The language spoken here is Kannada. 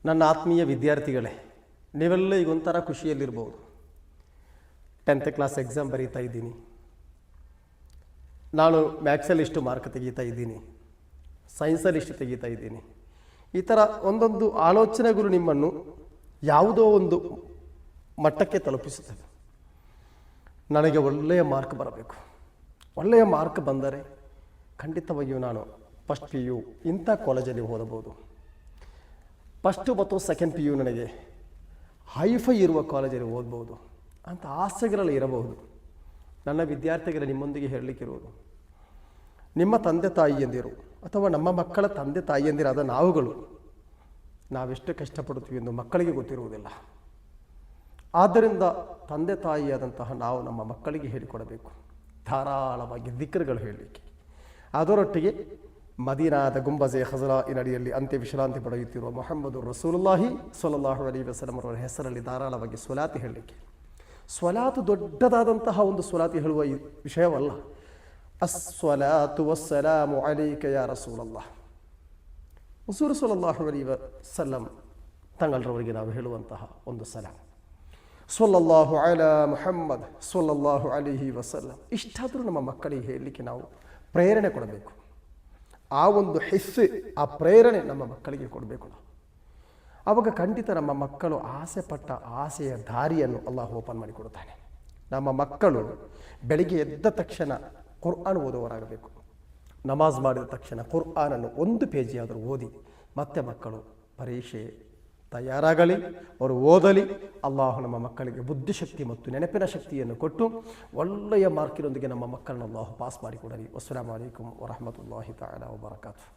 ನನ್ನ ಆತ್ಮೀಯ ವಿದ್ಯಾರ್ಥಿಗಳೇ, ನೀವೆಲ್ಲ ಈಗ ಒಂಥರ ಖುಷಿಯಲ್ಲಿರ್ಬೋದು. 10th ಕ್ಲಾಸ್ ಎಕ್ಸಾಮ್ ಬರೀತಾ ಇದ್ದೀನಿ, ನಾನು ಮ್ಯಾಥ್ಸಲ್ಲಿ ಇಷ್ಟು ಮಾರ್ಕ್ ತೆಗೀತಾ ಇದ್ದೀನಿ, ಸೈನ್ಸಲ್ಲಿ ಇಷ್ಟು ತೆಗೀತಾ ಇದ್ದೀನಿ. ಈ ಥರ ಒಂದೊಂದು ಆಲೋಚನೆಗಳು ನಿಮ್ಮನ್ನು ಯಾವುದೋ ಒಂದು ಮಟ್ಟಕ್ಕೆ ತಲುಪಿಸುತ್ತದೆ. ನನಗೆ ಒಳ್ಳೆಯ ಮಾರ್ಕ್ ಬರಬೇಕು, ಒಳ್ಳೆಯ ಮಾರ್ಕ್ ಬಂದರೆ ಖಂಡಿತವಾಗಿಯೂ ನಾನು ಫಸ್ಟ್ PU ಇಂಥ ಕಾಲೇಜಲ್ಲಿ ಓದಬಹುದು, ಫಸ್ಟು ಮತ್ತು ಸೆಕೆಂಡ್ PU ನನಗೆ ಹೈಫೈ ಇರುವ ಕಾಲೇಜಲ್ಲಿ ಓದ್ಬೋದು ಅಂತ ಆಸೆಗಳಲ್ಲಿ ಇರಬಹುದು. ನನ್ನ ವಿದ್ಯಾರ್ಥಿಗಳ ನಿಮ್ಮೊಂದಿಗೆ ಹೇಳಲಿಕ್ಕಿರುವುದು, ನಿಮ್ಮ ತಂದೆ ತಾಯಿಯಂದಿರು ಅಥವಾ ನಮ್ಮ ಮಕ್ಕಳ ತಂದೆ ತಾಯಿಯಂದಿರಾದ ನಾವೆಷ್ಟು ಕಷ್ಟಪಡುತ್ತೀವಿ ಎಂದು ಮಕ್ಕಳಿಗೆ ಗೊತ್ತಿರುವುದಿಲ್ಲ. ಆದ್ದರಿಂದ ತಂದೆ ತಾಯಿಯಾದಂತಹ ನಾವು ನಮ್ಮ ಮಕ್ಕಳಿಗೆ ಹೇಳಿಕೊಡಬೇಕು, ಧಾರಾಳವಾಗಿ ದಿಕ್ರುಗಳು ಹೇಳಲಿಕ್ಕೆ. ಅದರೊಟ್ಟಿಗೆ ಮದೀನಾದ ಗುಂಬಜೆ ಹಜರಾ ನಡಿಯಲ್ಲಿ ಅಂತ್ಯ ವಿಶ್ರಾಂತಿ ಪಡೆಯುತ್ತಿರುವ ಮೊಹಮ್ಮದ್ ರಸೂಲುಲ್ಲಾಹಿ ಸ್ವಲ್ಲಲ್ಲಾಹು ಅಲೈಹಿ ವಸಲ್ಲಂ ಅವರ ಹೆಸರಲ್ಲಿ ಧಾರಾಳವಾಗಿ ಸ್ವಲಾತಿ ಹೇಳಲಿಕ್ಕೆ. ಸ್ವಲಾತು ದೊಡ್ಡದಾದಂತಹ ಒಂದು ಸ್ವಲಾತಿ ಹೇಳುವ ವಿಷಯವಲ್ಲ. ಅಸ್ಸಲಾತು ವಸ್ಸಲಾಮು ಅಲೈಕ ಯಾ ರಸೂಲಲ್ಲಾಹ್, ರಸೂಲ್ ಸ್ವಲ್ಲಲ್ಲಾಹು ಅಲೈಹಿ ವಸಲ್ಲಂ ತಂಗಳರವರಿಗೆ ನಾವು ಹೇಳುವಂತಹ ಒಂದು ಸಲಾಮ್. ಸ್ವಲ್ಲಲ್ಲಾಹು ಅಲಾ ಮುಹಮ್ಮದ್ ಸ್ವಲ್ಲಲ್ಲಾಹು ಅಲೈಹಿ ವಸಲ್ಲಂ. ಇಷ್ಟಾದರೂ ನಮ್ಮ ಮಕ್ಕಳಿಗೆ ಹೇಳಲಿಕ್ಕೆ ನಾವು ಪ್ರೇರಣೆ ಕೊಡಬೇಕು. ಆ ಒಂದು ಹಿಸ್ಸೆ, ಆ ಪ್ರೇರಣೆ ನಮ್ಮ ಮಕ್ಕಳಿಗೆ ಕೊಡಬೇಕು ನಾವು. ಆವಾಗ ಖಂಡಿತ ನಮ್ಮ ಮಕ್ಕಳು ಆಸೆ ಪಟ್ಟ ಆಸೆಯ ದಾರಿಯನ್ನು ಅಲ್ಲಾಹ್ ಓಪನ್ ಮಾಡಿಕೊಡುತ್ತಾನೆ. ನಮ್ಮ ಮಕ್ಕಳು ಬೆಳಿಗ್ಗೆ ಎದ್ದ ತಕ್ಷಣ ಕುರ್ಆನ್ ಓದುವವರಾಗಬೇಕು. ನಮಾಜ್ ಮಾಡಿದ ತಕ್ಷಣ ಕುರ್ಆನನ್ನು 1 ಪೇಜಿಯಾದರೂ ಓದಿ ಮತ್ತೆ ಮಕ್ಕಳು ಪರೀಕ್ಷೆ ತಯಾರಾಗಲಿ, ಅವರು ಓದಲಿ. ಅಲ್ಲಾಹ್ ನಮ್ಮ ಮಕ್ಕಳಿಗೆ ಬುದ್ಧಿಶಕ್ತಿ ಮತ್ತು ನೆನಪಿನ ಶಕ್ತಿಯನ್ನು ಕೊಟ್ಟು ಒಳ್ಳೆಯ ಮಾರ್ಕಿನೊಂದಿಗೆ ನಮ್ಮ ಮಕ್ಕಳನ್ನು ಅಲ್ಲಾಹ್ ಪಾಸ್ ಮಾಡಿಕೊಡಲಿ. ಅಸ್ಸಲಾಮು ಅಲೈಕುಂ ವರಹಮತುಲ್ಲಾಹಿ ತಆಲಾ ವಬರಕಾತುಹು.